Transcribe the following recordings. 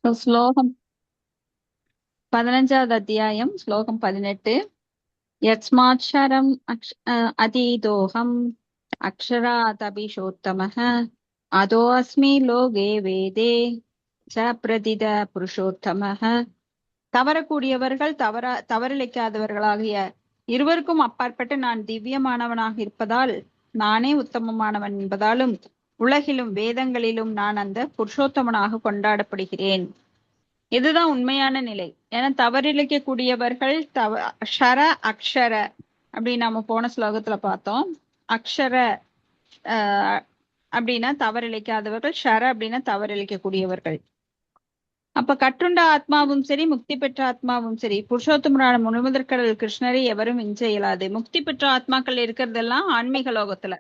ஸ்லோகம் 15வது அத்தியாயம் ஸ்லோகம் 18. யஸ்மாட்சரம் அதீதோகம் அக்ஷராதபிஷோத்தமः அதோஸ்மி லோகே வேதே ச பிரதித புருஷோத்தமः. தவறக்கூடியவர்கள் தவறிழைக்காதவர்களாகிய இருவருக்கும் அப்பாற்பட்டு நான் திவ்யமானவனாக இருப்பதால் நானே உத்தமமானவன் என்பதாலும் உலகிலும் வேதங்களிலும் நான் அந்த புருஷோத்தமனாக கொண்டாடப்படுகிறேன். இதுதான் உண்மையான நிலை. ஏன்னா தவறிழைக்க கூடியவர்கள் ஷர அக்ஷர அப்படின்னு நம்ம போன ஸ்லோகத்துல பார்த்தோம். அக்ஷர அப்படின்னா தவறிழைக்காதவர்கள், ஷர அப்படின்னா தவறிழைக்க கூடியவர்கள். அப்ப கட்டுண்ட ஆத்மாவும் சரி, முக்தி பெற்ற ஆத்மாவும் சரி, புருஷோத்தமரான முழுமுதற்கடல் கிருஷ்ணரை எவரும் விஞ்ச இயலாது. முக்தி பெற்ற ஆத்மாக்கள் இருக்கிறதெல்லாம் ஆன்மீக லோகத்துல.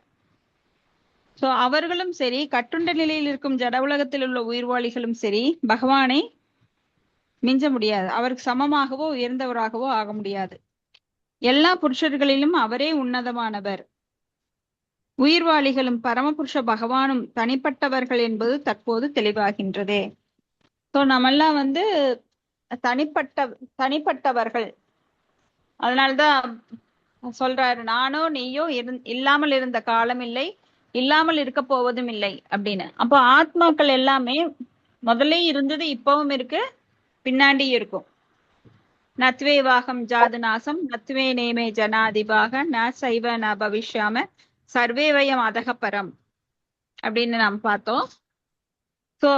சோ அவர்களும் சரி, கட்டுண்ட நிலையில் இருக்கும் ஜட உலகத்தில் உள்ள உயிர்வாளிகளும் சரி, பகவானை மிஞ்ச முடியாது. அவருக்கு சமமாகவோ உயர்ந்தவராகவோ ஆக முடியாது. எல்லா புருஷர்களிலும் அவரே உன்னதமானவர். உயிர்வாளிகளும் பரமபுருஷ பகவானும் தனிப்பட்டவர்கள் என்பது தற்போது தெளிவாகின்றதே. ஸோ நம்மெல்லாம் தனிப்பட்டவர்கள். அதனால்தான் சொல்றாரு, நானோ நீயோ இல்லாமல் இருந்த காலம் இல்லை, இல்லாமல் இருக்க போவதும் இல்லை அப்படின்னு. அப்போ ஆத்மாக்கள் எல்லாமே முதல்ல இருந்தது, இப்பவும் இருக்கு, பின்னாடி இருக்கும். நத்வே வாகம் ஜாது நாசம் நத்வே நேமே ஜனாதிபாக ந சைவ ந பவிஷ்யாம சர்வே வயம் அதகப்பரம் அப்படின்னு நாம் பார்த்தோம். ஸோ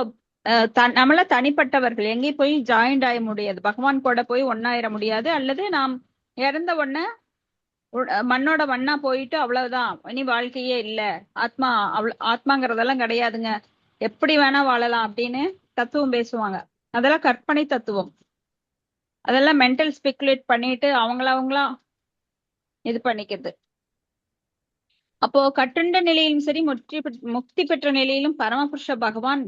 நம்மள தனிப்பட்டவர்கள், எங்கேயும் போய் ஜாயிண்ட் ஆக முடியாது, பகவான் கூட போய் ஒன்னாயிர முடியாது. அல்லது நாம் இறந்த உடனே மண்ணோட மண்ணா போயிட்டு அவ்வளவுதான், இனி வாழ்க்கையே இல்ல, ஆத்மாங்கிறதெல்லாம் கிடையாதுங்க, எப்படி வேணா வாழலாம் அப்படின்னு தத்துவம் பேசுவாங்க. அதெல்லாம் கற்பனை தத்துவம். அதெல்லாம் மென்டல் ஸ்பெகுலேட் பண்ணிட்டு அவங்களாம் இது பண்ணிக்கிறது. அப்போ கட்டுண்ட நிலையிலும் சரி, முக்தி பெற்ற நிலையிலும் பரமபுருஷ பகவான்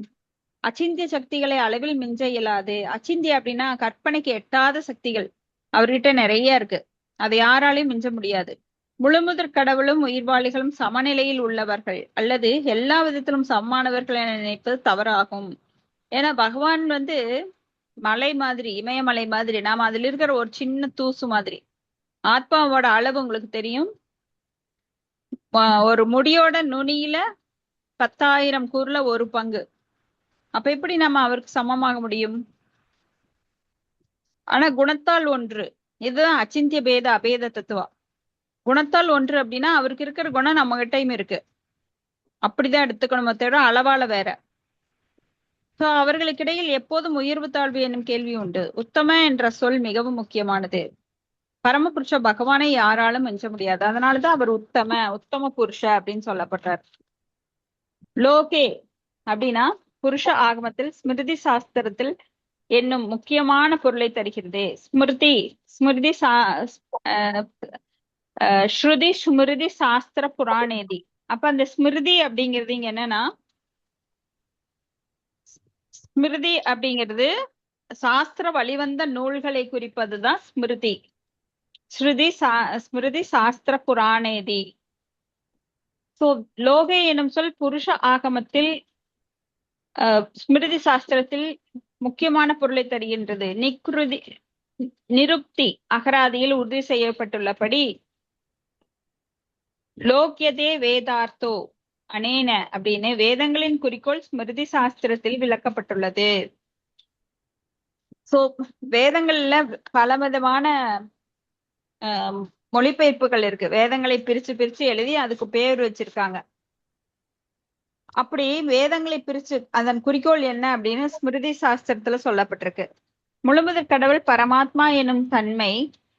அச்சிந்திய சக்திகளை அளவில் மிஞ்ச இயலாது. அச்சிந்திய அப்படின்னா கற்பனைக்கு எட்டாத சக்திகள் அவர்கிட்ட நிறைய இருக்கு, அதை யாராலையும் மிஞ்ச முடியாது. முழுமுதற் கடவுளும் உயிர்வாளிகளும் சமநிலையில் உள்ளவர்கள் அல்லது எல்லா விதத்திலும் சமமானவர்கள் என நினைப்பது தவறாகும். ஏன்னா பகவான் மலை மாதிரி, இமயமலை மாதிரி, நாம அதுல இருக்கிற ஒரு சின்ன தூசு மாதிரி. ஆத்மாவோட அளவு உங்களுக்கு தெரியும், ஒரு முடியோட நுனியில 10,000 கூர்ல ஒரு பங்கு. அப்ப எப்படி நம்ம அவருக்கு சமமாக முடியும்? ஆனா குணத்தால் ஒன்று, இதுதான் அச்சிந்திய பேத அபேத தத்துவம். குணத்தால் ஒன்று அப்படின்னா அவருக்கு இருக்கிற குணம் நம்ம கிட்டையும் இருக்கு, அப்படிதான் எடுத்துக்கணுமோ தவிர அளவால வேற. சோ அவர்களுக்கிடையில் எப்போதும் உயர்வு தாழ்வு என்னும் கேள்வி உண்டு. உத்தம என்ற சொல் மிகவும் முக்கியமானது. பரமபுருஷ பகவானை யாராலும் மிஞ்ச முடியாது. அதனாலதான் அவர் உத்தம புருஷ அப்படின்னு சொல்லப்பட்டார். லோகே அப்படின்னா புருஷ ஆகமத்தில் ஸ்மிருதி சாஸ்திரத்தில் என்னும் முக்கியமான பொருளை தருகிறது. ஸ்மிருதி ஸ்ருதி ஸ்மிருதி சாஸ்திர புராணேதி. அப்ப அந்த ஸ்மிருதி அப்படிங்கிறது இங்க என்னன்னா, ஸ்மிருதி அப்படிங்கிறது சாஸ்திர வழிவந்த நூல்களை குறிப்பதுதான் ஸ்மிருதி. ஸ்மிருதி சாஸ்திர புராணேதி. சோ லோகே எனும் சொல் புருஷ ஆகமத்தில் ஸ்மிருதி சாஸ்திரத்தில் முக்கியமான பொருளை தருகின்றது. நிருப்தி அகராதியில் உறுதி செய்யப்பட்டுள்ளபடி லோக்யதே வேதார்த்தோ அனேன அப்படின்னு வேதங்களின் குறிக்கோள் ஸ்மிருதி சாஸ்திரத்தில் விளக்கப்பட்டுள்ளது. சோ வேதங்கள்ல பல விதமான மொழிபெயர்ப்புகள் இருக்கு. வேதங்களை பிரிச்சு எழுதி அதுக்கு பேர் வச்சிருக்காங்க. அப்படி வேதங்களை பிரிச்சு அதன் குறிக்கோள் என்ன அப்படின்னு ஸ்மிருதி சாஸ்திரத்துல சொல்லப்பட்டிருக்கு. முழுமுதற் கடவுள் பரமாத்மா எனும் தன்மை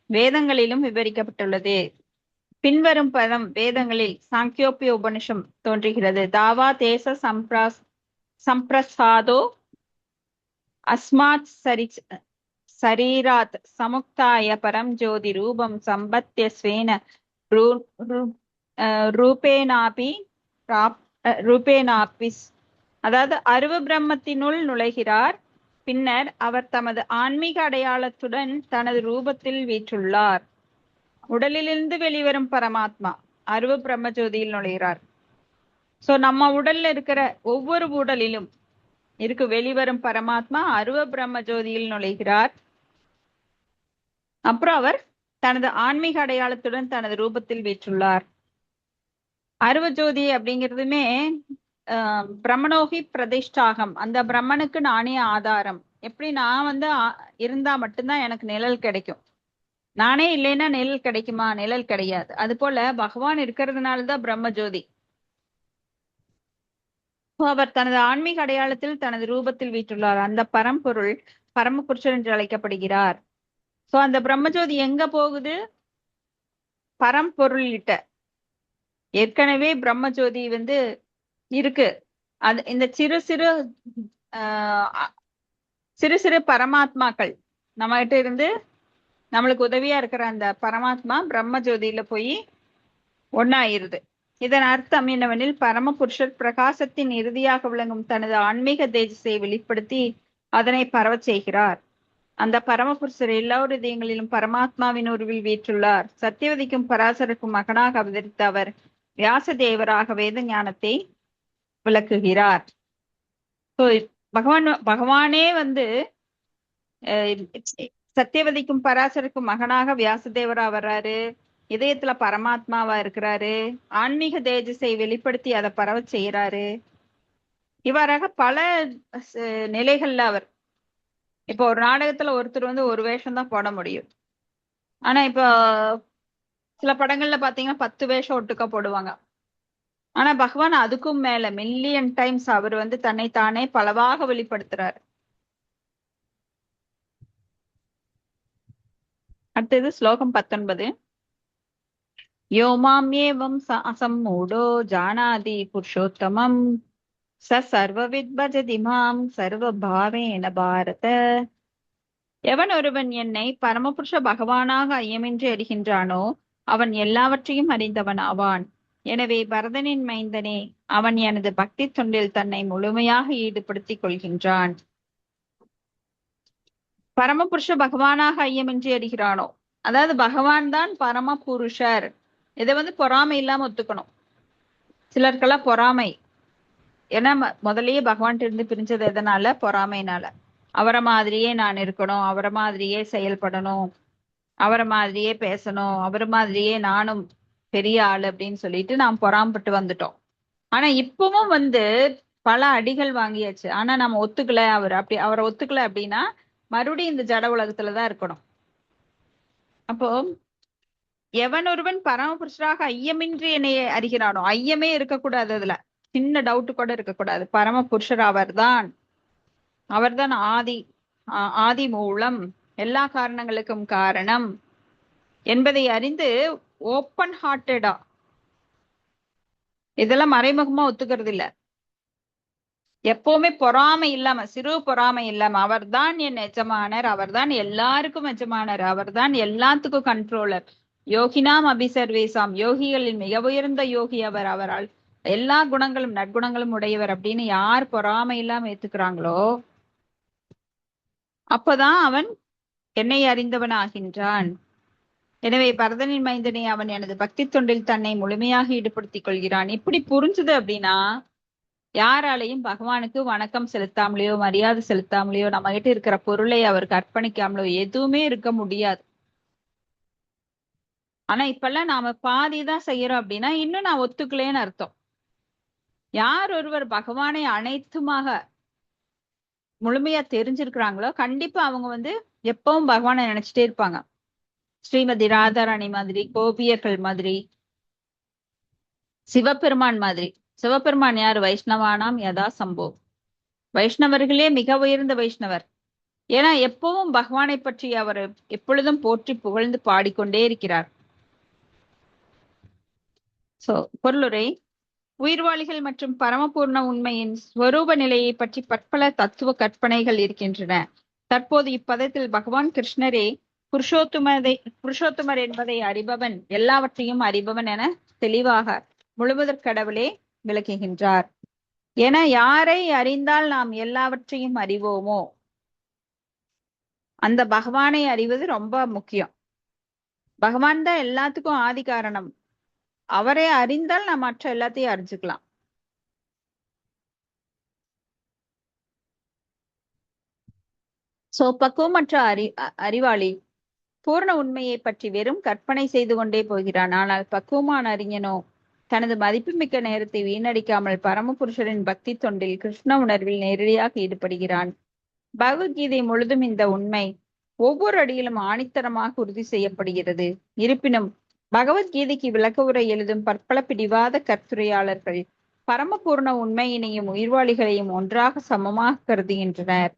வேதங்களிலும் விவரிக்கப்பட்டுள்ளது. பின்வரும் பதம் வேதங்களில் சாங்கியோப்பிய உபனிஷம் தோன்றுகிறது. தாவா தேச சம்பிரசாதோ அஸ்மாத் சரீராத் சமுக்தாய பரம் ஜோதி ரூபம் சம்பத்திய ஸ்வேன ரூபேனாபிஸ். அதாவது அருவ பிரம்மத்தினுள் நுழைகிறார், பின்னர் அவர் தமது ஆன்மீக அடையாளத்துடன் தனது ரூபத்தில் வீற்றுள்ளார். உடலிலிருந்து வெளிவரும் பரமாத்மா அருவ பிரம்ம ஜோதியில் நுழைகிறார். சோ நம்ம உடல்ல இருக்கிற ஒவ்வொரு உடலிலும் இருக்கு. வெளிவரும் பரமாத்மா அருவ பிரம்ம ஜோதியில் நுழைகிறார். அப்புறம் அவர் தனது ஆன்மீக அடையாளத்துடன் தனது ரூபத்தில் வீற்றுள்ளார். அருவ ஜோதி அப்படிங்கிறதுமே பிரம்மனோகி பிரதிஷ்டாகம், அந்த பிரம்மனுக்கு நானே ஆதாரம். எப்படி நான் வந்து இருந்தா மட்டும்தான் எனக்கு நிழல் கிடைக்கும். நானே இல்லைன்னா நிழல் கிடைக்குமா? நிழல் கிடையாது. அது போல பகவான் இருக்கிறதுனாலதான் பிரம்ம ஜோதி. அவர் தனது ஆன்மீக அடையாளத்தில் தனது ரூபத்தில் வீற்றுள்ளார். அந்த பரம்பொருள் பரமபுருஷர் என்று அழைக்கப்படுகிறார். சோ அந்த பிரம்மஜோதி எங்க போகுது? பரம்பொருள்கிட்ட. ஏற்கனவே பிரம்மஜோதி வந்து இருக்கு. அது இந்த சிறு சிறு சிறு சிறு பரமாத்மாக்கள் நம்ம கிட்ட இருந்து நம்மளுக்கு உதவியா இருக்கிற அந்த பரமாத்மா பிரம்ம ஜோதியில போய் ஒன்னாயிருது. இதன் அர்த்தம் என்னவெனில், பரமபுருஷர் பிரகாசத்தின் இறுதியாக விளங்கும் தனது ஆன்மீக தேஜஸை வெளிப்படுத்தி அதனை பரவச் செய்கிறார். அந்த பரமபுருஷர் எல்லா இதயங்களிலும் பரமாத்மாவின் உருவில் வீற்றுள்ளார். சத்தியவதிக்கும் பராசருக்கும் மகனாக அவதரித்த அவர் வியாசதேவராக வேத ஞானத்தை விளக்குகிறார். பகவானே வந்து சத்தியவதிக்கும் பராசருக்கும் மகனாக வியாசதேவரா வர்றாரு. இதயத்துல பரமாத்மாவா இருக்கிறாரு. ஆன்மீக தேஜஸை வெளிப்படுத்தி அதை பரவச் செய்யறாரு. இவ்வாறாக பல நிலைகள்ல அவர். இப்போ ஒரு நாடகத்துல ஒருத்தர் வந்து ஒரு வேஷம் தான் போட முடியும். ஆனா இப்போ சில படங்கள்ல பாத்தீங்கன்னா 10 வேஷம் ஒட்டுக்கா போடுவாங்க. ஆனா பகவான் அதுக்கும் மேல மில்லியன் டைம்ஸ் அவர் வந்து தன்னைத்தானே பலவாக வெளிப்படுத்துறாரு. அடுத்தது ஸ்லோகம் 19. யோமாம் ஏவம் அசம்மூடோ ஜானாதி புருஷோத்தமம் ச சர்வவித் பஜதி மாம் சர்வபாவேன பாரத. எவன் ஒருவன் என்னை பரமபுருஷ பகவானாக ஐயமின்றி அறிகின்றானோ அவன் எல்லாவற்றையும் அறிந்தவன் ஆவான். எனவே பரதனின் மைந்தனே, அவன் எனது பக்தி தொண்டில் தன்னை முழுமையாக ஈடுபடுத்திக் கொள்கின்றான். பரமபுருஷ பகவானாக ஐயமின்றி அறிகிறானோ, அதாவது பகவான் தான் பரம புருஷர். இதை வந்து பொறாமை இல்லாம ஒத்துக்கணும். சிலருக்கெல்லாம் பொறாமை. ஏன்னா முதல்லயே பகவான் இருந்து பிரிஞ்சது எதனால? பொறாமைனால. அவரை மாதிரியே நான் இருக்கணும், அவரை மாதிரியே செயல்படணும், அவரை மாதிரியே பேசணும், அவரை மாதிரியே நானும் பெரிய ஆளு அப்படின்னு சொல்லிட்டு நாம் பொறாம்பட்டு வந்துட்டோம். ஆனா இப்பவும் வந்து பல அடிகள் வாங்கியாச்சு. ஆனா நம்ம ஒத்துக்கல. அவரை ஒத்துக்கல அப்படின்னா மறுபடியும் இந்த ஜட உலகத்துலதான் இருக்கணும். அப்போ எவன் ஒருவன் பரமபுருஷராக ஐயமின்றி என்னை அறிகிறானோ, ஐயமே இருக்கக்கூடாது, அதுல சின்ன டவுட் கூட இருக்கக்கூடாது. பரமபுருஷர் அவர்தான் ஆதி மூலம், எல்லா காரணங்களுக்கும் காரணம் என்பதை அறிந்து ஓப்பன் ஹார்ட்டடா, இதெல்லாம் மறைமுகமா ஒத்துக்கிறது இல்ல, எப்பவுமே பொறாமை இல்லாம, சிறு பொறாமை இல்லாம, அவர்தான் என் எஜமானர், அவர்தான் எல்லாருக்கும் எஜமானர், அவர்தான் எல்லாத்துக்கும் கண்ட்ரோலர், யோகினாம் அபிசர்வேசாம், யோகிகளில் மிக உயர்ந்த யோகி அவர், அவரால் எல்லா குணங்களும் நற்குணங்களும் உடையவர் அப்படின்னு யார் பொறாமை இல்லாம ஏத்துக்கிறாங்களோ அப்பதான் அவன் என்னை அறிந்தவன் ஆகின்றான். எனவே பரதனின் மைந்தனை, அவன் எனது பக்தி தொண்டில் தன்னை முழுமையாக ஈடுபடுத்திக் கொள்கிறான். இப்படி புரிஞ்சுது அப்படின்னா யாராலையும் பகவானுக்கு வணக்கம் செலுத்தாமலையோ மரியாதை செலுத்தாமலையோ நம்ம கிட்ட இருக்கிற பொருளை அவருக்கு அர்ப்பணிக்காமலோ எதுவுமே இருக்க முடியாது. ஆனா இப்பெல்லாம் நாம பாதிதான் செய்யறோம் அப்படின்னா இன்னும் நான் ஒத்துக்கலேன்னு அர்த்தம். யார் ஒருவர் பகவானை அனைத்துமாக முழுமையா தெரிஞ்சிருக்கிறாங்களோ கண்டிப்பா அவங்க வந்து எப்பவும் பகவானை நினைச்சிட்டே இருப்பாங்க. ஸ்ரீமதி ராதாராணி மாதிரி, கோபியர்கள் மாதிரி, சிவபெருமான் மாதிரி. சிவபெருமான் யார்? வைஷ்ணவானாம் யதா சம்போ, வைஷ்ணவர்களே மிக உயர்ந்த வைஷ்ணவர். ஏன்னா எப்பவும் பகவானை பற்றி அவர் எப்பொழுதும் போற்றி புகழ்ந்து பாடிக்கொண்டே இருக்கிறார். சோ பொருளுரை: உயிர்வாளிகள் மற்றும் பரமபூர்ண உண்மையின் ஸ்வரூப நிலையை பற்றி பற்பல தத்துவ கற்பனைகள் இருக்கின்றன. தற்போது இப்பதத்தில் பகவான் கிருஷ்ணரே புருஷோத்தமர் என்பதை அறிபவன், எல்லாவற்றையும் அறிபவன் என தெளிவாக முழுவதற் கடவுளே விளக்குகின்றார். என யாரை அறிந்தால் நாம் எல்லாவற்றையும் அறிவோமோ அந்த பகவானை அறிவது ரொம்ப முக்கியம். பகவான் தான் எல்லாத்துக்கும் ஆதி காரணம். அவரை அறிந்தால் நாம் மற்ற எல்லாத்தையும் அறிஞ்சுக்கலாம். சோ பக்குவமற்ற அறிவாளி பூர்ண உண்மையை பற்றி வெறும் கற்பனை செய்து கொண்டே போகிறான். ஆனால் பக்குவமான அறிஞனோ தனது மதிப்புமிக்க நேரத்தை வீணடிக்காமல் பரமபுருஷரின் பக்தி தொண்டில் கிருஷ்ண உணர்வில் நேரடியாக ஈடுபடுகிறான். பகவத்கீதை முழுதும் இந்த உண்மை ஒவ்வொரு அடியிலும் ஆணித்தரமாக உறுதி செய்யப்படுகிறது. இருப்பினும் பகவத்கீதைக்கு விளக்க உரை எழுதும் பற்பல பிடிவாத கற்துரையாளர்கள் பரமபூர்ண உண்மையினையும் உயிர்வாளிகளையும் ஒன்றாக சமமாக கருதுகின்றனர்.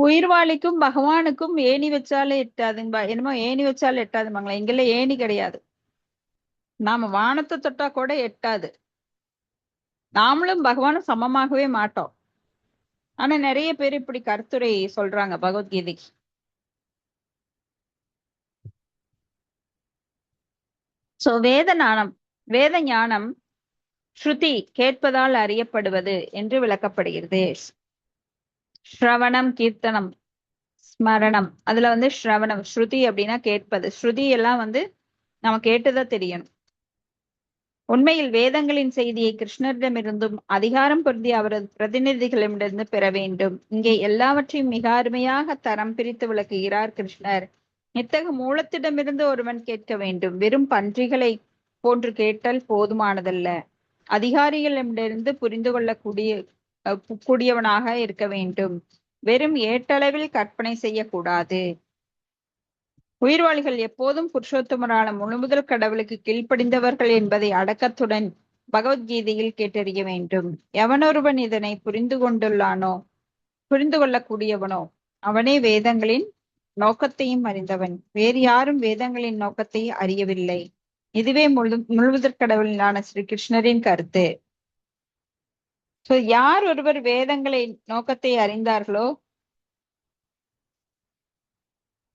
உயிர்வாளிக்கும் பகவானுக்கும் ஏணி வச்சாலே எட்டாதுங்க. என்னமோ ஏணி வச்சாலும் எட்டாதுமாங்களா? இங்கெல்லாம் ஏணி கிடையாது. நாம வானத்தை தொட்டா கூட எட்டாது. நாமளும் பகவானும் சமமாகவே மாட்டோம். ஆனா நிறைய பேர் இப்படி கருத்துரை சொல்றாங்க பகவத்கீதைக்கு. சோ வேத ஞானம் ஸ்ருதி கேட்பதால் அறியப்படுவது என்று விளக்கப்படுகிறது. ஸ்ரவணம், கீர்த்தனம், ஸ்மரணம். அதுல ஸ்ரவணம், ஸ்ருதி அப்படின்னா கேட்பது. ஸ்ருதி எல்லாம் நம்ம கேட்டுதான் தெரியணும். உண்மையில் வேதங்களின் செய்தியை கிருஷ்ணரிடமிருந்தும் அதிகாரம் பொருந்திய அவரது பிரதிநிதிகளிடமிருந்து பெற வேண்டும். இங்கே எல்லாவற்றையும் மிக அருமையாக தரம் பிரித்து விளக்குகிறார் கிருஷ்ணர். இத்தகு மூலத்திடமிருந்து ஒருவன் கேட்க வேண்டும். வெறும் பன்றிகளை போன்று கேட்டல் போதுமானதல்ல. அதிகாரிகளிடமிருந்து புரிந்து கூடியவனாக இருக்க வேண்டும். வெறும் ஏட்டளவில் கற்பனை செய்யக்கூடாது. உயிர்வாளிகள் எப்போதும் புருஷோத்தமரான முழுமுதல் கடவுளுக்கு கீழ்ப்படிந்தவர்கள் என்பதை அடக்கத்துடன் பகவத்கீதையில் கேட்டறிய வேண்டும். எவனொருவன் இதனை புரிந்து கொள்ளக்கூடியவனோ அவனே வேதங்களின் நோக்கத்தையும் அறிந்தவன். வேறு யாரும் வேதங்களின் நோக்கத்தை அறியவில்லை. இதுவே முழுமுதற் கடவுளான ஸ்ரீ கிருஷ்ணரின் கருத்து. யார் ஒருவர் வேதங்களின் நோக்கத்தை அறிந்தார்களோ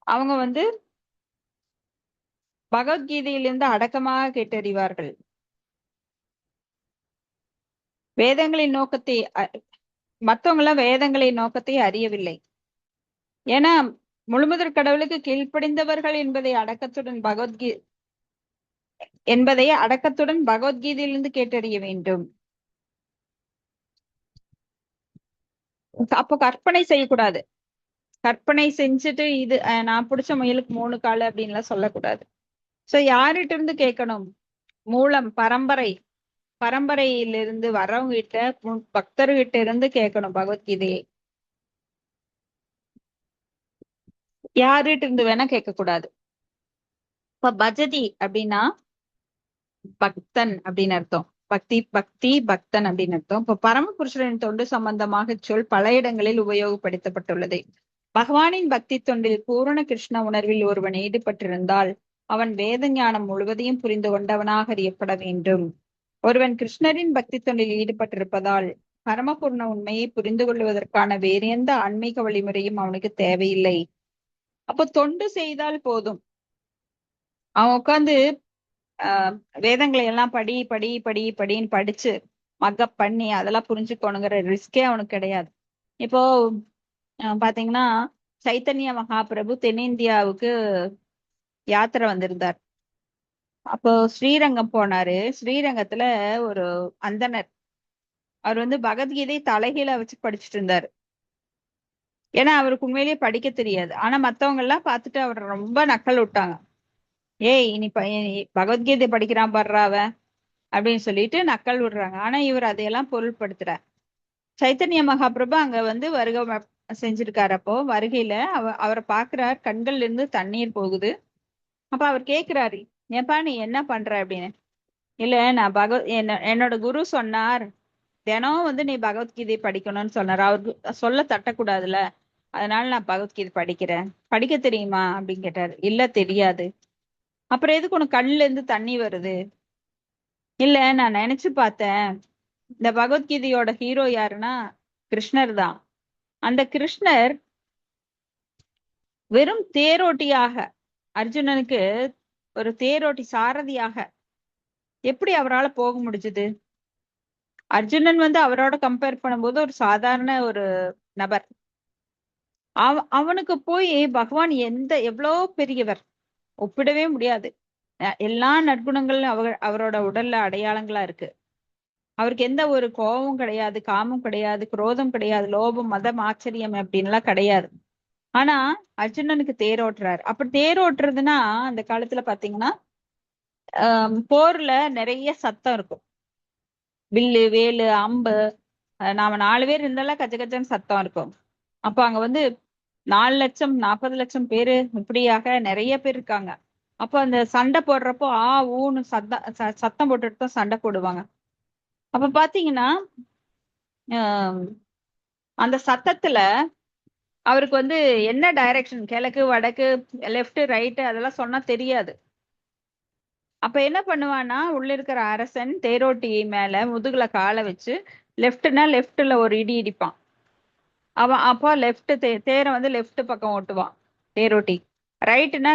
அவங்க பகவத்கீதையிலிருந்து அடக்கமாக கேட்டறிவார்கள். வேதங்களின் நோக்கத்தை மற்றவங்க எல்லாம் வேதங்களின் நோக்கத்தை அறியவில்லை. ஏன்னா முழுமுதற் கடவுளுக்கு கீழ்ப்படிந்தவர்கள் என்பதை அடக்கத்துடன் பகவத்கீதையிலிருந்து கேட்டறிய வேண்டும். அப்போ கற்பனை செய்யக்கூடாது. கற்பனை செஞ்சுட்டு இது நான் பிடிச்ச முயலுக்கு 3 கால் அப்படின்லாம் சொல்லக்கூடாது. சோ யார்கிட்ட இருந்து கேட்கணும்? மூலம் பரம்பரையிலிருந்து வரவங்க கிட்ட, பக்தர்கிட்ட இருந்து கேட்கணும் பகவத்கீதையை. யார்கிட்ட இருந்து வேணா கேட்க கூடாது. இப்ப பஜதி அப்படின்னா பக்தன் அப்படின்னு அர்த்தம். பக்தன் அப்படின்னு அர்த்தம். இப்ப பரமபுருஷரின் தொண்டு சம்பந்தமாக சொல் பல இடங்களில் உபயோகப்படுத்தப்பட்டுள்ளது. பகவானின் பக்தி தொண்டில் பூரண கிருஷ்ண உணர்வில் ஒருவன் ஈடுபட்டிருந்தால் அவன் வேத ஞானம் முழுவதையும் புரிந்து கொண்டவனாக அறியப்பட வேண்டும். ஒருவன் கிருஷ்ணரின் பக்தி தொண்டில் ஈடுபட்டிருப்பதால் பரமபூர்ண உண்மையை புரிந்து கொள்வதற்கான வேறு எந்த ஆன்மீக வழிமுறையும் அவனுக்கு தேவையில்லை. அப்போ தொண்டு செய்தால் போதும். அவன் உட்கார்ந்து வேதங்களை எல்லாம் படின்னு படிச்சு மக்கப் பண்ணி அதெல்லாம் புரிஞ்சுக்கணுங்கிற ரிஸ்கே அவனுக்கு கிடையாது. இப்போ பாத்தீங்கன்னா சைத்தன்ய மகாபிரபு தென்னிந்தியாவுக்கு யாத்திரை வந்திருந்தார். அப்போ ஸ்ரீரங்கம் போனாரு. ஸ்ரீரங்கத்துல ஒரு அந்தனர் அவர் பகவத்கீதை தலைகீழ வச்சு படிச்சுட்டு இருந்தாரு. ஏன்னா அவருக்கு உண்மையிலேயே படிக்க தெரியாது. ஆனா மத்தவங்க எல்லாம் பார்த்துட்டு அவரை ரொம்ப நக்கல் விட்டாங்க. ஏய் நீ பகவத்கீதை படிக்கிறான் படுறாவ அப்படின்னு சொல்லிட்டு நக்கல் விடுறாங்க. ஆனா இவர் அதையெல்லாம் பொருள்படுத்துறார். சைத்தன்ய மகாபிரபு அங்க வருகை செஞ்சிருக்காரு. அப்போ வருகையில அவரை பாக்குறார். கண்கள்ல இருந்து தண்ணீர் போகுது. அப்ப அவர் கேக்குறாரு, ஏப்பா நீ என்ன பண்ற அப்படின்னு. இல்ல நான் என்னோட குரு சொன்னார் தினம் நீ பகவத்கீதை படிக்கணும்னு சொன்னார். அவருக்கு சொல்ல தட்டக்கூடாதுல, அதனால நான் பகவத்கீதை படிக்கிறேன். படிக்க தெரியுமா அப்படின்னு கேட்டாரு. இல்ல தெரியாது. அப்புறம் எதுக்கு உனக்கு கண்ணுல இருந்து தண்ணி வருது? இல்ல நான் நினைச்சு பார்த்தேன், இந்த பகவத்கீதையோட ஹீரோ யாருன்னா கிருஷ்ணர் தான். அந்த கிருஷ்ணர் வெறும் தேரோட்டியாக, அர்ஜுனனுக்கு ஒரு தேரோட்டி சாரதியாக எப்படி அவரால் போக முடிஞ்சது? அர்ஜுனன் அவரோட கம்பேர் பண்ணும்போது ஒரு சாதாரண ஒரு நபர். அவனுக்கு போய் பகவான் எவ்வளோ பெரியவர், ஒப்பிடவே முடியாது. எல்லா நற்குணங்களும் அவரோட உடல்ல அடையாளங்களா இருக்கு. அவருக்கு எந்த ஒரு கோபமும் கிடையாது, காமம் கிடையாது, குரோதம் கிடையாது, லோபம், மதம், ஆச்சரியம் அப்படின்லாம் கிடையாது. ஆனா அர்ஜுனனுக்கு தேரோட்டுறாரு. அப்படி தேரோட்டுறதுன்னா அந்த காலத்துல பாத்தீங்கன்னா போர்ல நிறைய சத்தம் இருக்கும். வில்லு, வேலு, அம்பு, நாம 4 பேர் இருந்தாலும் கச்ச கச்சன்னு சத்தம் இருக்கும். அப்ப அங்க வந்து 4 லட்சம் 40 லட்சம் பேரு இப்படியாக நிறைய பேர் இருக்காங்க. அப்ப அந்த சண்டை போடுறப்போ ஊன்னு சத்தம் போட்டுட்டு தான் சண்டை போடுவாங்க. அப்ப பாத்தீங்கன்னா ஆஹ் அந்த சத்தத்துல அவருக்கு வந்து என்ன டைரக்ஷன், கிழக்கு, வடக்கு, லெஃப்ட், ரைட் அதெல்லாம் சொன்னா தெரியாது. அப்ப என்ன பண்ணுவான்னா உள்ள இருக்கிற அரசன் தேரோட்டி மேல முதுகுல காலை வச்சு லெஃப்ட்னா லெஃப்ட்ல ஒரு இடி இடிப்பான். அவன் அப்போ லெஃப்ட் தேரை வந்து லெஃப்ட் பக்கம் ஓட்டுவான் தேரோட்டி. ரைட்னா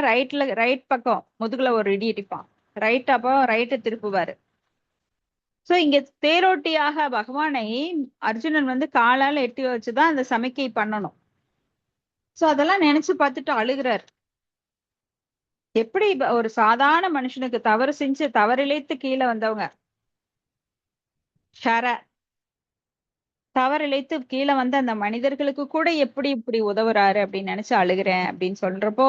ரைட் பக்கம் முதுகுல ஒரு இடி இடிப்பான். அப்போ ரைட்டு திருப்புவாரு. சோ இங்க தேரோட்டியாக பகவானை அர்ஜுனன் வந்து காலால எட்டி வச்சுதான் அந்த சமிக்கை பண்ணணும். சோ அதெல்லாம் நினைச்சு பார்த்துட்டு அழுகிறார். எப்படி ஒரு சாதாரண மனுஷனுக்கு தவறு செஞ்சு தவறிழைத்து கீழே வந்தவங்க, ஷர தவறிழைத்து கீழே வந்த அந்த மனிதர்களுக்கு கூட எப்படி இப்படி உதவுறாரு அப்படின்னு நினைச்சு அழுகிறேன் அப்படின்னு சொல்றப்போ,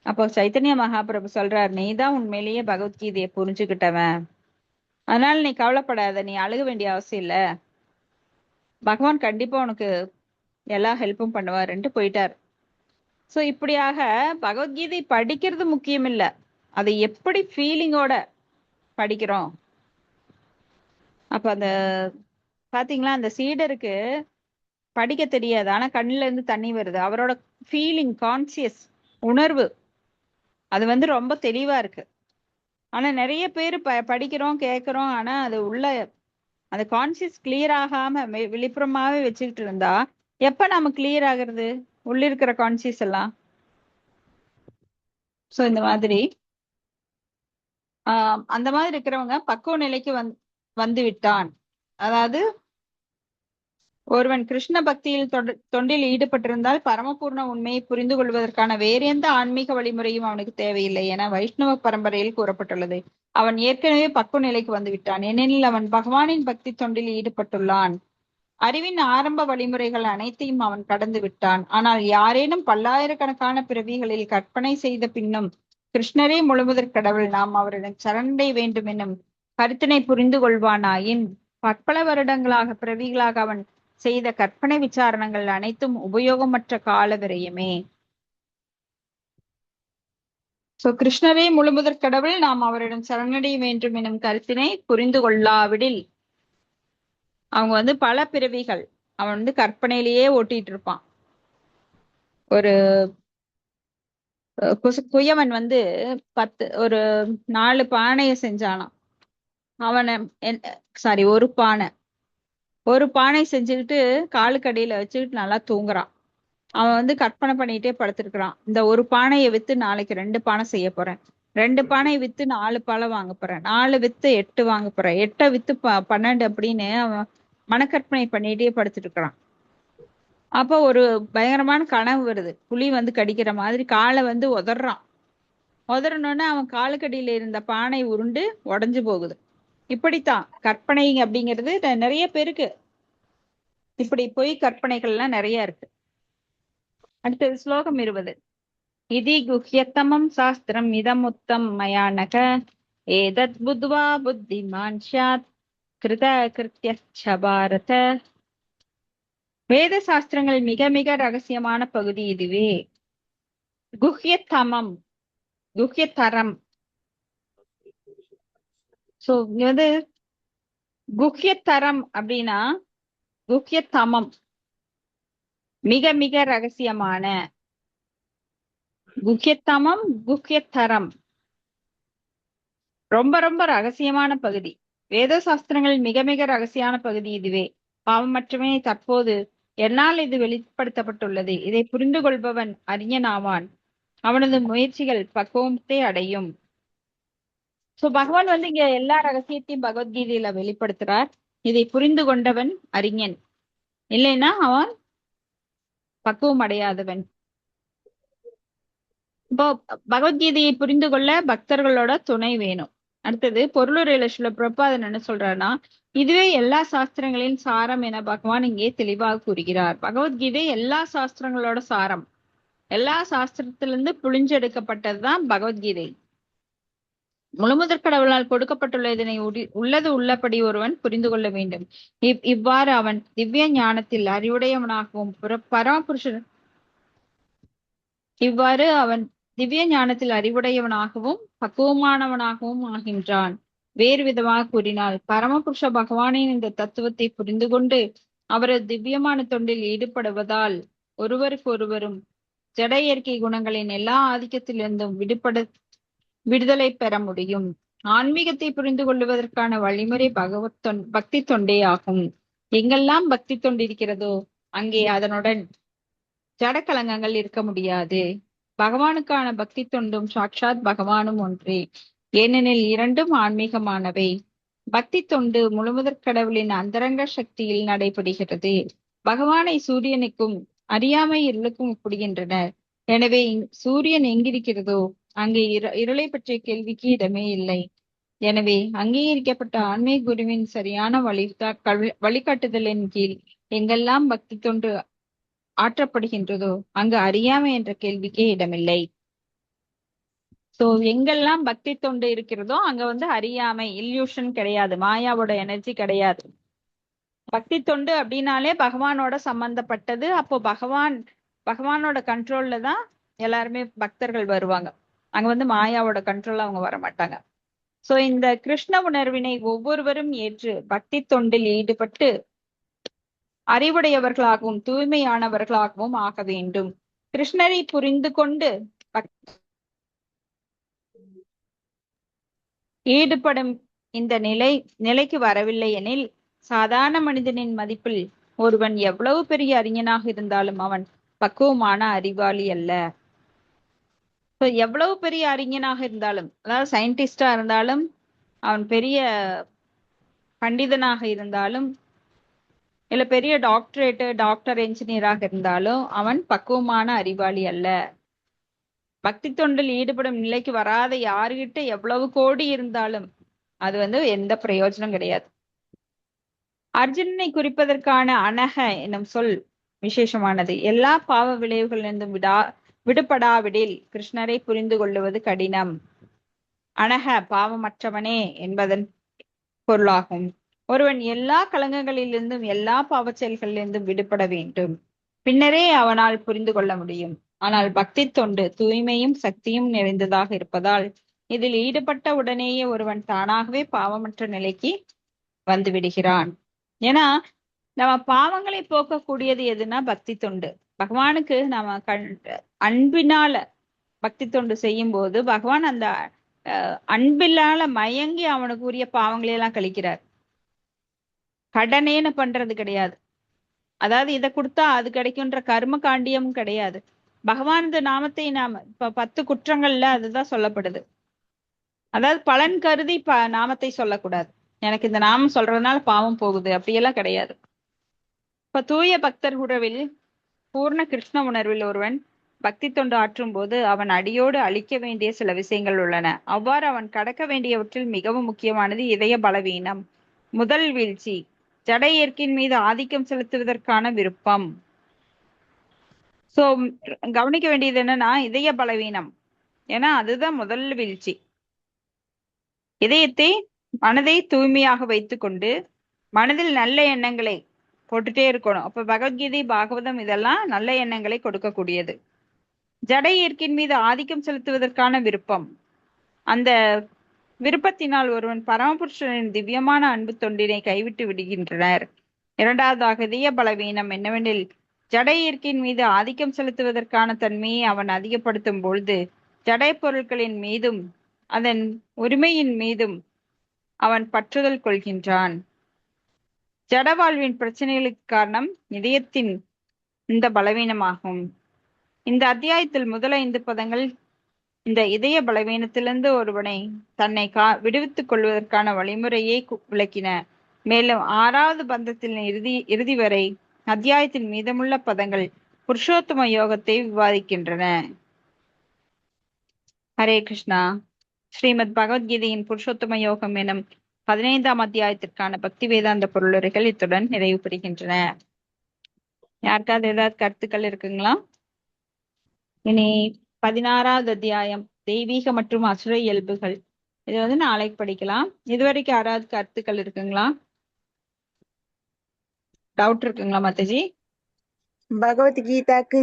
அப்போ சைத்தன்ய மகாபிரபு சொல்றார், நீதான் உண்மையிலேயே பகவத்கீதையை புரிஞ்சுக்கிட்டவன், அதனால நீ கவலைப்படாத, நீ அழுக வேண்டிய அவசியம் இல்ல, பகவான் கண்டிப்பா உனக்கு எல்லா ஹெல்ப்பும் பண்ணுவாருன்ட்டு போயிட்டார். சோ இப்படியாக பகவத்கீதை படிக்கிறது முக்கியம் இல்ல, அதை எப்படி ஃபீலிங்கோட படிக்கிறோம். அப்ப அந்த பாத்தீங்களா அந்த சீடருக்கு படிக்க தெரியாது, ஆனா கண்ணுல இருந்து தண்ணி வருது. அவரோட ஃபீலிங், கான்சியஸ் உணர்வு அது வந்து ரொம்ப தெளிவா இருக்கு. ஆனா நிறைய பேர் படிக்கிறோம் கேட்கிறோம், ஆனா அது உள்ள அந்த கான்சியஸ் கிளியர் ஆகாம விழிப்புறமாவே வச்சுக்கிட்டு இருந்தா எப்ப நாம கிளியர் ஆகுறது உள்ள இருக்கிற கான்சியஸ் எல்லாம். சோ இந்த மாதிரி அந்த மாதிரி இருக்கிறவங்க பக்குவ நிலைக்கு வந்து விட்டான். அதாவது ஒருவன் கிருஷ்ண பக்தியில் தொண்டில் ஈடுபட்டிருந்தால் பரமபூர்ண உண்மையை புரிந்து கொள்வதற்கான வேறு எந்த ஆன்மீக வழிமுறையும் அவனுக்கு தேவையில்லை என வைஷ்ணவ பரம்பரையில் கூறப்பட்டுள்ளது. அவன் ஏற்கனவே பக்குவ நிலைக்கு வந்து விட்டான், ஏனெனில் அவன் பகவானின் பக்தி தொண்டில் ஈடுபட்டுள்ளான். அறிவின் ஆரம்ப வழிமுறைகள் அனைத்தையும் அவன் கடந்து விட்டான். ஆனால் யாரேனும் பல்லாயிரக்கணக்கான பிறவிகளில் கற்பனை செய்த பின்னும் கிருஷ்ணரே முழுமுதற் கடவுள், நாம் அவரிடம் சரணடைய வேண்டும் என்னும் கருத்தினை புரிந்து கொள்வானாயின் பற்பல வருடங்களாக பிறவிகளாக அவன் செய்த கற்பனை விசாரணங்கள் அனைத்தும் உபயோகமற்ற கால விரயமே. சோ கிருஷ்ணரே முழுமுதற் கடவுள், நாம் அவரிடம் சரணடைய வேண்டும் எனும் கருத்தினை புரிந்து கொள்ளாவிடில் அவங்க வந்து பல பிறவிகள் அவன் வந்து கற்பனையிலேயே ஓட்டிட்டு இருப்பான். ஒரு குயவன் வந்து ஒரு 4 பானையை செஞ்சானாம். அவனை ஒரு பானை செஞ்சுக்கிட்டு காலுக்கடியில வச்சுக்கிட்டு நல்லா தூங்குறான். அவன் வந்து கற்பனை பண்ணிட்டே படுத்திருக்கிறான், இந்த ஒரு பானையை வித்து நாளைக்கு 2 பானை செய்ய போறேன், 2 பானையை வித்து 4 பானை வாங்க போறேன், 4 வித்து 8 வாங்க போறேன், 8 வித்து 12 அப்படின்னு அவன் மனக்கற்பனை பண்ணிட்டே படுத்துட்டு இருக்கிறான். அப்போ ஒரு பயங்கரமான கனவு வருது, புலி வந்து கடிக்கிற மாதிரி காலை வந்து உதறான். உதறனோடனே அவன் காலுக்கடியில இருந்த பானை உருண்டு உடைஞ்சு போகுது. இப்படித்தான் கற்பனை அப்படிங்கிறது நிறைய பேருக்கு இப்படி பொய் கற்பனைகள்லாம் நிறைய இருக்கு. அடுத்தது ஸ்லோகம் 20. இதி குஹ்யத்தமம் சாஸ்திரம் இதமுத்தம் மயானக ஏதத் புத்வா புத்திமான் ஸ்யாத் கிருத கிருத்யச்ச பாரத. வேத சாஸ்திரங்கள் மிக மிக ரகசியமான பகுதி இதுவே. குஹ்யத்தமம், குஹ்யதரம். சோ இங்க வந்து குஹ்யதரம் அப்படின்னா குஹ்யதமம் மிக மிக ரகசியமான, குஹ்யத்தமம் குஹ்யதரம் ரொம்ப ரொம்ப ரகசியமான பகுதி. வேத சாஸ்திரங்கள் மிக மிக ரகசியமான பகுதி இதுவே. பாவமற்றமே தற்போது என்னால் இது வெளிப்படுத்தப்பட்டுள்ளது. இதை புரிந்து கொள்பவன் அறிஞனாவான், அவனது முயற்சிகள் பக்குவத்தை அடையும். சோ பகவான் வந்து இங்க எல்லா ரகசியத்தையும் பகவத்கீதையில வெளிப்படுத்துறார். இதை புரிந்து கொண்டவன் அறிஞன், இல்லைன்னா அவன் பக்குவம் அடையாதவன். இப்போ பகவத்கீதையை புரிந்து கொள்ள பக்தர்களோட துணை வேணும். அடுத்தது பொருளுரையில சில பிரபாதன் என்ன சொல்றாருன்னா, இதுவே எல்லா சாஸ்திரங்களின் சாரம் என பகவான் இங்கே தெளிவாக கூறுகிறார். பகவத்கீதை எல்லா சாஸ்திரங்களோட சாரம். எல்லா சாஸ்திரத்திலிருந்து புழிஞ்செடுக்கப்பட்டதுதான் பகவத்கீதை. முழுமுதற் கடவுளால் கொடுக்கப்பட்டுள்ள இதனை உள்ளது உள்ளபடி ஒருவன் புரிந்து கொள்ள வேண்டும். இவ்வாறு அவன் திவ்ய ஞானத்தில் அறிவுடையவனாகவும் பரமபுருஷன் இவ்வாறு அவன் திவ்ய ஞானத்தில் அறிவுடையவனாகவும் பக்குவமானவனாகவும் ஆகின்றான். வேறு விதமாக கூறினால், பரமபுருஷ பகவானின் இந்த தத்துவத்தை புரிந்து கொண்டு அவரது திவ்யமான தொண்டில் ஈடுபடுவதால் ஒருவருக்கு ஒருவரும் ஜட இயற்கை குணங்களின் எல்லா ஆதிக்கத்திலிருந்தும் விடுதலை பெற முடியும். ஆன்மீகத்தை புரிந்து கொள்வதற்கான வழிமுறை பக்தி தொண்டே ஆகும். எங்கெல்லாம் பக்தி தொண்டு இருக்கிறதோ அங்கே அதனுடன் ஜடக்கலங்கங்கள் இருக்க முடியாது. பகவானுக்கான பக்தி தொண்டும் சாட்சாத் பகவானும் ஒன்றே. ஏனெனில் இரண்டும் ஆன்மீகமானவை. பக்தி தொண்டு முழுமுதற் கடவுளின் அந்தரங்க சக்தியில் நடைபெறுகிறது. பகவானை சூரியனுக்கும் அறியாமை இருளுக்கும் ஒப்பிடுகின்றனர். எனவே சூரியன் எங்கிருக்கிறதோ அங்கே இருளை பற்றிய கேள்விக்கு இடமே இல்லை. எனவே அங்கீகரிக்கப்பட்ட ஆன்மீக குருவின் சரியான வழிகாட்டுதலின் கீழ் எங்கெல்லாம் பக்தி தொண்டு ஆற்றப்படுகின்றதோ அங்கு அறியாமை என்ற கேள்விக்கே இடமில்லை. சோ எங்கெல்லாம் பக்தி தொண்டு இருக்கிறதோ அங்க அறியாமை, இல்யூஷன் கிடையாது, மாயாவோட எனர்ஜி கிடையாது. பக்தி தொண்டு அப்படின்னாலே பகவானோட சம்பந்தப்பட்டது. அப்போ பகவானோட கண்ட்ரோல்ல தான் எல்லாருமே பக்தர்கள் வருவாங்க. அங்க மாயாவோட கண்ட்ரோல்ல அவங்க வர மாட்டாங்க. சோ இந்த கிருஷ்ண உணர்வினை ஒவ்வொருவரும் ஏற்று பக்தி தொண்டில் ஈடுபட்டு அறிவுடையவர்களாகவும் தூய்மையானவர்களாகவும் ஆக வேண்டும். கிருஷ்ணரை புரிந்து கொண்டு ஈடுபடும் இந்த நிலைக்கு வரவில்லை எனில் சாதாரண மனிதனின் மதிப்பில் ஒருவன் எவ்வளவு பெரிய அறிஞனாக இருந்தாலும் அவன் பக்குவமான அறிவாளி அல்ல. எவ்வளவு பெரிய அறிஞனாக இருந்தாலும், அதாவது சயின்டிஸ்டா இருந்தாலும், அவன் பெரிய பண்டிதனாக இருந்தாலும், இல்ல பெரிய டாக்டர் என்ஜினியராக இருந்தாலும் அவன் பக்குவமான அறிவாளி அல்ல. பக்தி தொண்டில் ஈடுபடும் நிலைக்கு வராத யாருகிட்ட எவ்வளவு கோடி இருந்தாலும் அது எந்த பிரயோஜனம் கிடையாது. அர்ஜுனனை குறிப்பதற்கான அனக என்னும் சொல் விசேஷமானது. எல்லா பாவ விளைவுகளிலிருந்தும் விடுபடாவிடில் கிருஷ்ணரை புரிந்து கொள்ளுவது கடினம். அனக பாவமற்றவனே என்பதன் பொருளாகும். ஒருவன் எல்லா கலங்கங்களிலிருந்தும் எல்லா பாவச் செயல்களிலிருந்தும் விடுபட வேண்டும். பின்னரே அவனால் புரிந்து கொள்ள முடியும். ஆனால் பக்தி தொண்டு தூய்மையும் சக்தியும் நிறைந்ததாக இருப்பதால் இதில் ஈடுபட்ட உடனேயே ஒருவன் தானாகவே பாவமற்ற நிலைக்கு வந்து விடுகிறான். ஏன்னா நம்ம பாவங்களை போக்கக்கூடியது எதுனா பக்தி தொண்டு. பகவானுக்கு நம்ம அன்பினால பக்தி தொண்டு செய்யும் போது பகவான் அந்த அன்பினால மயங்கி அவனுக்கு உரிய பாவங்களை எல்லாம் கழிக்கிறார். கடனேன்னு பண்றது கிடையாது. அதாவது இதை கொடுத்தா அது கிடைக்கும்ன்ற கர்ம காண்டியம் கிடையாது. பகவானது நாமத்தை நாம இப்ப 10 குற்றங்கள்ல அதுதான் சொல்லப்படுது. அதாவது பலன் கருதி நாமத்தை சொல்லக்கூடாது. எனக்கு இந்த நாமம் சொல்றதுனால பாவம் போகுது அப்படியெல்லாம் கிடையாது. இப்ப தூய பக்தர் உறவில் பூர்ண கிருஷ்ண உணர்வில் ஒருவன் பக்தி தொண்டு ஆற்றும் போது அவன் அடியோடு அழிக்க வேண்டிய சில விஷயங்கள் உள்ளன. அவ்வாறு அவன் கடக்க வேண்டியவற்றில் மிகவும் முக்கியமானது இதய பலவீனம். முதல் வீழ்ச்சி ஜட இயற்கையின் மீது ஆதிக்கம் செலுத்துவதற்கான விருப்பம். சோ கவனிக்க வேண்டியது என்னன்னா இதய பலவீனம். ஏன்னா அதுதான் முதல் வீழ்ச்சி. மனதை தூய்மையாக வைத்துக்கொண்டு மனதில் நல்ல எண்ணங்களை போட்டுட்டே இருக்கணும். அப்ப பகவத்கீதை, பாகவதம் இதெல்லாம் நல்ல எண்ணங்களை கொடுக்கக்கூடியது. ஜட இயற்கையின் மீது ஆதிக்கம் செலுத்துவதற்கான விருப்பம். அந்த விருப்பத்தினால் ஒருவன் பரமபுருஷனின் திவ்யமான அன்பு தொண்டினை கைவிட்டு விடுகின்றனர். இரண்டாவதாக இதய பலவீனம் என்னவெனில் ஜட இயற்கையின் மீது ஆதிக்கம் செலுத்துவதற்கான தன்மையை அவன் அதிகப்படுத்தும் பொழுது ஜடை பொருட்களின் மீதும் அதன் உரிமையின் மீதும் அவன் பற்றுதல் கொள்கின்றான். ஜட வாழ்வின் பிரச்சனைகளுக்கு காரணம் இதயத்தின் இந்த பலவீனமாகும். இந்த அத்தியாயத்தில் முதல் 5 பதங்கள் இந்த இதய பலவீனத்திலிருந்து ஒருவனை தன்னை விடுவித்துக் கொள்வதற்கான வழிமுறையை விளக்கின. மேலும் 6வது பந்தத்தின் இறுதி வரை அத்தியாயத்தின் மீதமுள்ள பதங்கள் புருஷோத்தம யோகத்தை விவாதிக்கின்றன. ஹரே கிருஷ்ணா. ஸ்ரீமத் பகவத்கீதையின் புருஷோத்தம யோகம் எனும் 15ஆம் அத்தியாயத்திற்கான பக்தி வேதாந்த பொருளுரைகள் இத்துடன் நிறைவு பெறுகின்றன. யாருக்காவது ஏதாவது கருத்துக்கள் இருக்குங்களா? இனி 16வது அத்தியாயம் தெய்வீக மற்றும் அசுர இயல்புகள். இது நாளைக்கு படிக்கலாம். இதுவரைக்கும் யாராவது கருத்துக்கள் இருக்குங்களா? டவுட் இருக்குங்களா மாதாஜி? பகவத்கீதாக்கு